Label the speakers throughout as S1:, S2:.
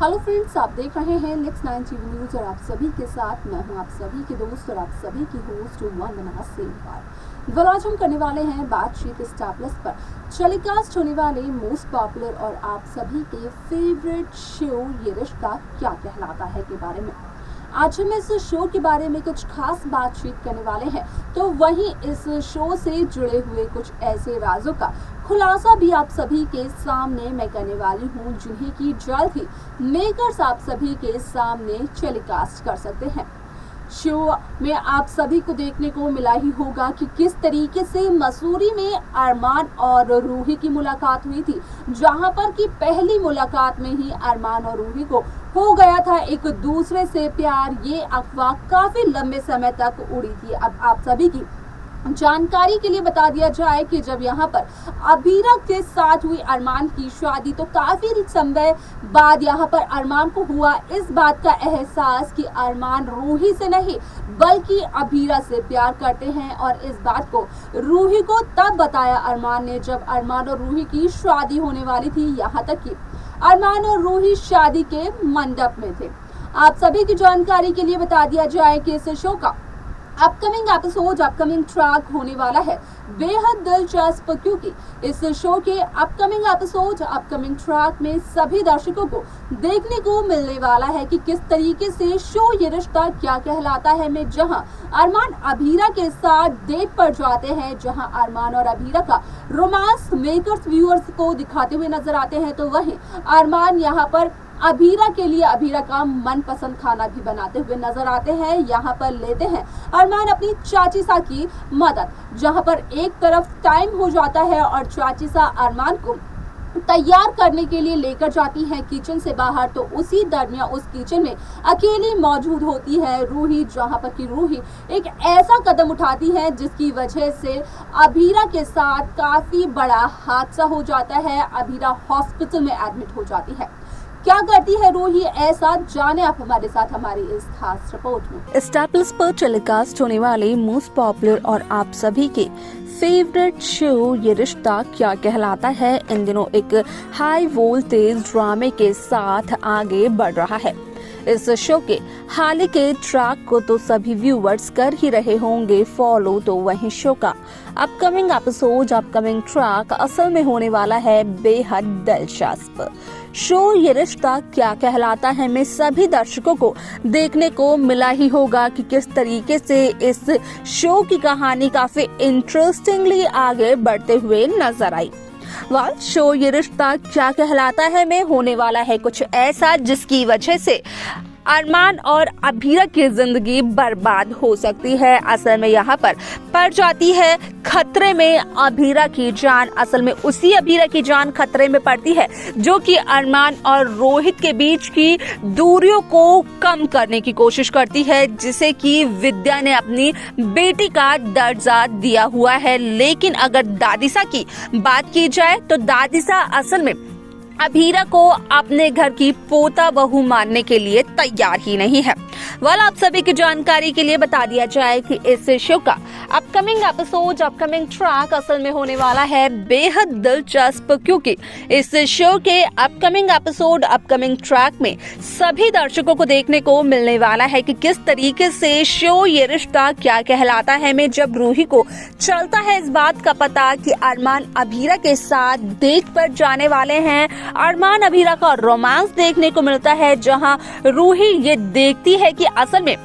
S1: Hello friends, आप देख रहे हैं नेक्स्ट 9 टीवी न्यूज और आप सभी के साथ मैं हूं आप सभी की दोस्त और आप सभी की होस्ट वंदना सेमवार। आज हम करने वाले हैं बातचीत स्टार प्लस पर टेलीकास्ट होने वाले मोस्ट पॉपुलर और आप सभी के फेवरेट शो ये रिश्ता क्या कहलाता है के बारे में। आज हम इस शो के बारे में कुछ खास बातचीत करने वाले हैं, तो वहीं इस शो से जुड़े हुए कुछ ऐसे राजों का खुलासा भी आप सभी के सामने मैं करने वाली हूं, जिन्हें की जल्द ही मेकर्स आप सभी के सामने टेलीकास्ट कर सकते हैं। शो में आप सभी को देखने को मिला ही होगा कि किस तरीके से मसूरी में अरमान और रूही की मुलाकात हुई थी, जहां पर कि पहली मुलाकात में ही अरमान और रूही को हो गया था एक दूसरे से प्यार। ये अफवाह काफी लंबे समय तक उड़ी थी। अब आप सभी की जानकारी के लिए बता दिया जाए कि जब यहाँ पर अबीरा के साथ हुई अरमान की शादी, तो काफी समय बाद यहाँ पर अरमान को हुआ इस बात का एहसास कि अरमान रूही से नहीं बल्कि अबीरा से प्यार करते हैं। और इस बात को रूही को तब बताया अरमान ने जब अरमान और रूही की शादी होने वाली थी। यहाँ तक कि अरमान और रूही शादी के मंडप में थे। आप सभी की जानकारी के लिए बता दिया जाए कि इस शो का अपकमिंग एपिसोड अपकमिंग ट्रैक होने वाला है बेहद दिलचस्प, क्योंकि इस शो के अपकमिंग एपिसोड अपकमिंग ट्रैक में सभी दर्शकों को देखने को मिलने वाला है कि किस तरीके से शो ये रिश्ता क्या कहलाता है में जहां अरमान अबीरा के साथ डेट पर जाते हैं, जहां अरमान और अबीरा का रोमांस मेकर्स व्यूअर्स को दिखाते हुए नजर आते हैं, तो वहीं अरमान यहाँ पर अबीरा के लिए अबीरा का मनपसंद खाना भी बनाते हुए नजर आते हैं। यहाँ पर लेते हैं अरमान अपनी चाची सा की मदद, जहाँ पर एक तरफ टाइम हो जाता है और चाची सा अरमान को तैयार करने के लिए लेकर जाती हैं किचन से बाहर, तो उसी दरमियान उस किचन में अकेली मौजूद होती है रूही, जहां पर कि रूही एक ऐसा कदम उठाती है जिसकी वजह से अबीरा के साथ काफी बड़ा हादसा हो जाता है। अबीरा हॉस्पिटल में एडमिट हो जाती है। क्या करती है रूही, ऐसा जाने आप हमारे साथ हमारी इस खास रिपोर्ट में।
S2: स्टार प्लस पर टेलीकास्ट होने वाले मोस्ट पॉपुलर और आप सभी के फेवरेट शो ये रिश्ता क्या कहलाता है इन दिनों एक हाई वोल्टेज ड्रामे के साथ आगे बढ़ रहा है। इस शो के हाल के ट्रैक को तो सभी व्यूअर्स कर ही रहे होंगे फॉलो, तो वहीं शो का अपकमिंग एपिसोड अपकमिंग ट्रैक असल में होने वाला है बेहद दिलचस्प। शो ये रिश्ता क्या कहलाता है में सभी दर्शकों को देखने को मिला ही होगा कि किस तरीके से इस शो की कहानी काफी इंटरेस्टिंगली आगे बढ़ते हुए नजर आई। शो ये रिश्ता क्या कहलाता है में होने वाला है कुछ ऐसा जिसकी वजह से अरमान और अबीरा की जिंदगी बर्बाद हो सकती है। असल में यहाँ पर पड़ जाती है खतरे में अबीरा की जान। असल में उसी अबीरा की जान खतरे में पड़ती है जो कि अरमान और रोहित के बीच की दूरियों को कम करने की कोशिश करती है, जिसे कि विद्या ने अपनी बेटी का दर्जा दिया हुआ है। लेकिन अगर दादिसा की बात की जाए तो दादिसा असल में अबीरा को अपने घर की पोता बहू मानने के लिए तैयार ही नहीं है। आप सभी की जानकारी के लिए बता दिया जाए कि इस शो का अपकमिंग एपिसोड अपकमिंग ट्रैक असल में होने वाला है बेहद दिलचस्प, क्योंकि इस शो के अपकमिंग एपिसोड अपकमिंग ट्रैक में सभी दर्शकों को देखने को मिलने वाला है कि किस तरीके से शो ये रिश्ता क्या कहलाता है में जब रूही को चलता है इस बात का पता कि अरमान अबीरा के साथ डेट पर जाने वाले हैं। अरमान अबीरा का रोमांस देखने को मिलता है, जहां रूही ये देखती है कि असल में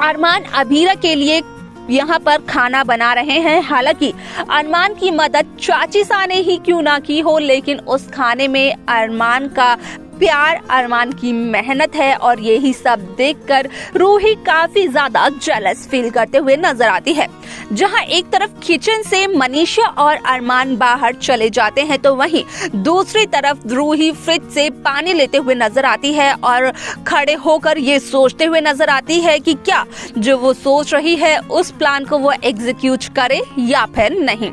S2: अरमान अबीरा के लिए यहाँ पर खाना बना रहे हैं। हालांकि अरमान की मदद चाची सा ने ही क्यों ना की हो, लेकिन उस खाने में अरमान का प्यार अरमान की मेहनत है और यही सब देखकर रूही काफी ज्यादा जेलस फील करते हुए नजर आती है। जहां एक तरफ किचन से मनीषा और अरमान बाहर चले जाते हैं, तो वहीं दूसरी तरफ रूही फ्रिज से पानी लेते हुए नजर आती है और खड़े होकर ये सोचते हुए नजर आती है कि क्या जो वो सोच रही है उस प्लान को वो एग्जीक्यूट करे या फिर नहीं।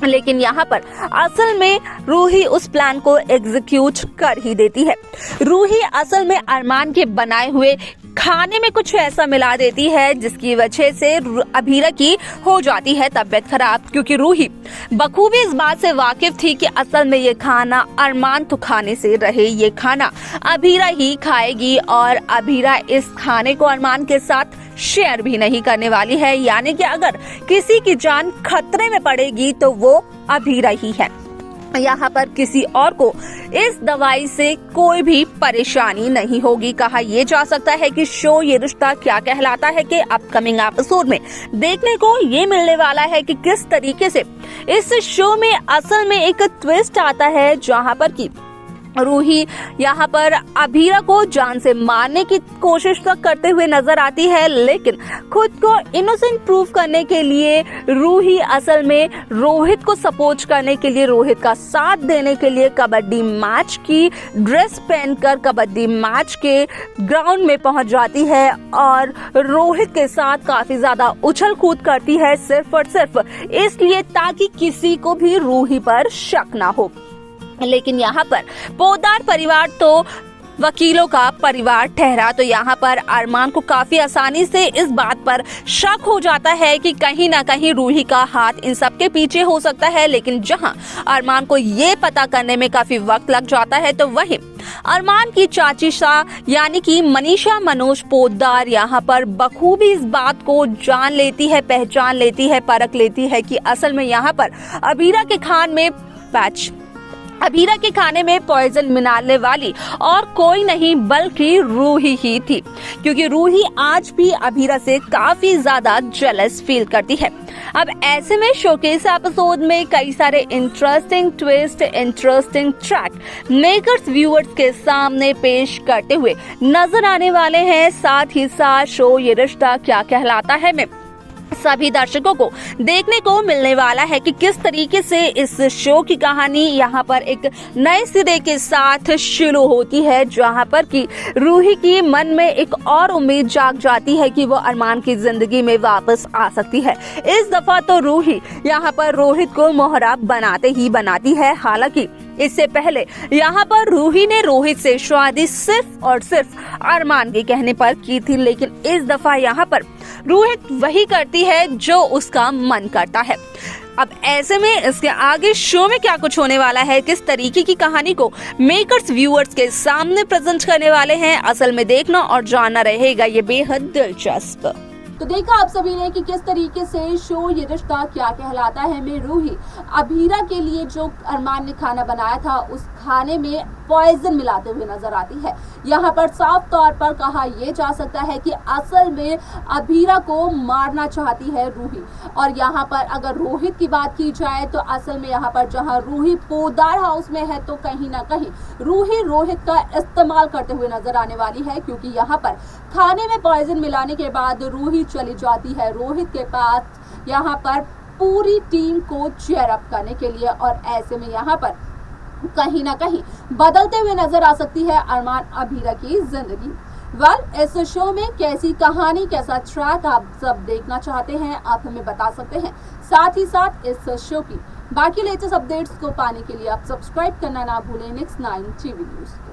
S2: लेकिन यहाँ पर असल में रूही उस प्लान को एग्जीक्यूट कर ही देती है। रूही असल में अरमान के बनाए हुए खाने में कुछ ऐसा मिला देती है जिसकी वजह से अभीरा की हो जाती है तबीयत खराब, क्योंकि रूही बखूबी इस बात से वाकिफ थी कि असल में ये खाना अरमान तो खाने से रहे, ये खाना अभीरा ही खाएगी और अभीरा इस खाने को अरमान के साथ शेयर भी नहीं करने वाली है। यानी कि अगर किसी की जान खतरे में पड़ेगी तो वो अभीरा ही है। यहाँ पर किसी और को इस दवाई से कोई भी परेशानी नहीं होगी। कहा यह जा सकता है कि शो ये रिश्ता क्या कहलाता है कि अपकमिंग एपिसोड में देखने को ये मिलने वाला है कि किस तरीके से इस शो में असल में एक ट्विस्ट आता है, जहाँ पर कि रूही यहाँ पर अभीरा को जान से मारने की कोशिश तक करते हुए नजर आती है, लेकिन खुद को इनोसेंट प्रूव करने के लिए रूही असल में रोहित को सपोर्ट करने के लिए, रोहित का साथ देने के लिए कबड्डी मैच की ड्रेस पहनकर कबड्डी मैच के ग्राउंड में पहुंच जाती है और रोहित के साथ काफी ज्यादा उछल कूद करती है, सिर्फ और सिर्फ इसलिए ताकि किसी को भी रूही पर शक ना हो। लेकिन यहाँ पर पोद्दार परिवार तो वकीलों का परिवार ठहरा, तो यहाँ पर अरमान को काफी आसानी से इस बात पर शक हो जाता है कि कहीं ना कहीं रूही का हाथ इन सब के पीछे हो सकता है। लेकिन जहाँ अरमान को ये पता करने में काफी वक्त लग जाता है, तो वहीं अरमान की चाची शाह यानी कि मनीषा मनोज पोद्दार यहाँ पर बखूबी इस बात को जान लेती है, पहचान लेती है, परख लेती है कि असल में यहाँ पर अभीरा के खाने में पॉइजन मिलाने वाली और कोई नहीं बल्कि रूही ही थी, क्योंकि रूही आज भी अभीरा से काफी ज्यादा जेलस फील करती है। अब ऐसे में शोकेस एपिसोड में कई सारे interesting twist, interesting track makers viewers के सामने पेश करते हुए नजर आने वाले हैं। साथ ही साथ शो ये रिश्ता क्या कहलाता है में सभी दर्शकों को देखने को मिलने वाला है कि किस तरीके से इस शो की कहानी यहाँ पर एक नए सिरे के साथ शुरू होती है, जहाँ पर कि रूही की मन में एक और उम्मीद जाग जाती है कि वो अरमान की जिंदगी में वापस आ सकती है। इस दफा तो रूही यहाँ पर रोहित को मोहरा बनाते ही बनाती है। हालांकि इससे पहले यहाँ पर रूही ने रोहित से शादी सिर्फ और सिर्फ अरमान के कहने पर की थी, लेकिन इस दफा यहाँ पर रोहित वही करती है जो उसका मन करता है। अब ऐसे में इसके आगे शो में क्या कुछ होने वाला है, किस तरीके की कहानी को मेकर्स व्यूअर्स के सामने प्रेजेंट करने वाले हैं, असल में देखना और जानना रहेगा ये बेहद दिलचस्प।
S1: तो देखा आप सभी ने कि किस तरीके से शो ये रिश्ता क्या कहलाता है में रूही अभीरा के लिए जो अरमान ने खाना बनाया था उस खाने में पॉइजन मिलाते हुए नजर आती है। यहाँ पर साफ तौर पर कहा यह जा सकता है कि असल में अभीरा को मारना चाहती है रूही। और यहाँ पर अगर रोहित की बात की जाए तो असल में यहाँ पर जहाँ रूही पोद्दार हाउस में है तो कहीं ना कहीं रूही रोहित का इस्तेमाल करते हुए नजर आने वाली है, क्योंकि यहाँ पर खाने में पॉइजन मिलाने के बाद रूही चली जाती है रोहित के पास यहाँ पर पूरी टीम को चीयर अप करने के लिए। और ऐसे में यहाँ पर कहीं ना कहीं बदलते हुए नजर आ सकती है अरमान अभीरा की जिंदगी। इस शो में कैसी कहानी, कैसा ट्रैक आप सब देखना चाहते हैं आप हमें बता सकते हैं। साथ ही साथ इस शो की बाकी लेटेस्ट अपडेट्स को पाने के लिए आप सब्सक्राइब करना ना भूलें नेक्स्ट 9 टीवी न्यूज को।